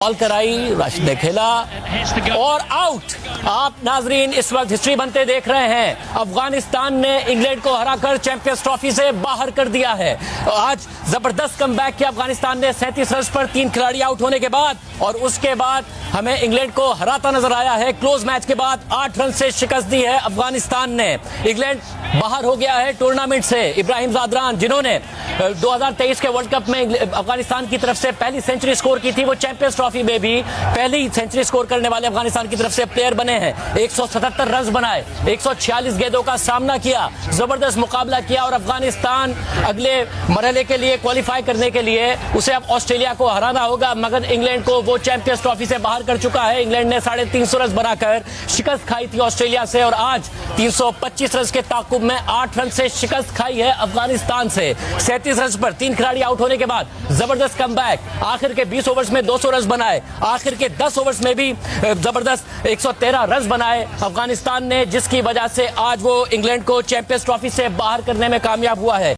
Ball कराई, राशिद ने खेला और आउट। आप नाजरीन इस वक्त हिस्ट्री बनते देख रहे हैं। अफगानिस्तान ने इंग्लैंड को हराकर चैंपियंस ट्रॉफी से बाहर कर दिया है। आज जबरदस्त कमबैक किया अफगानिस्तान ने 37 रन पर 3 खिलाड़ी आउट होने के बाद, और उसके बाद हमें इंग्लैंड को हराता नजर आया है। क्लोज मैच के बाद 8 रन से शिकस्त दी है अफगानिस्तान ने। इंग्लैंड बाहर हो गया है टूर्नामेंट से। इब्राहिम जादरान जिन्होंने 2023 के वर्ल्ड कप में अफगानिस्तान की तरफ से पहली सेंचुरी स्कोर की थी, वो चैंपियंस ट्रॉफी में भी पहली सेंचुरी स्कोर करने वाले अफगानिस्तान की तरफ से प्लेयर बने हैं। 177 रन बनाए, 146 गेंदों का सामना किया, जबरदस्त मुकाबला किया और अफगानिस्तान अगले मरहले के लिए क्वालिफाई करने के लिए उसे अब ऑस्ट्रेलिया को हराना होगा, मगर इंग्लैंड को वो चैंपियंस ट्रॉफी से बाहर कर चुका है। इंग्लैंड ने 350 रन बनाकर शिकस्त खाई थी ऑस्ट्रेलिया से, और आज 325 रन के ताकुब में 8 रन से शिकस्त खाई है अफगानिस्तान से। 37 रन पर 3 खिलाड़ी आउट होने के बाद जबरदस्त कमबैक। आखिर के 20 ओवर्स में 200 रन बनाए, आखिर के 10 ओवर्स में भी जबरदस्त 113 रन बनाए अफगानिस्तान ने, जिसकी वजह से आज वो इंग्लैंड को चैंपियंस ट्रॉफी से बाहर करने में कामयाब हुआ है।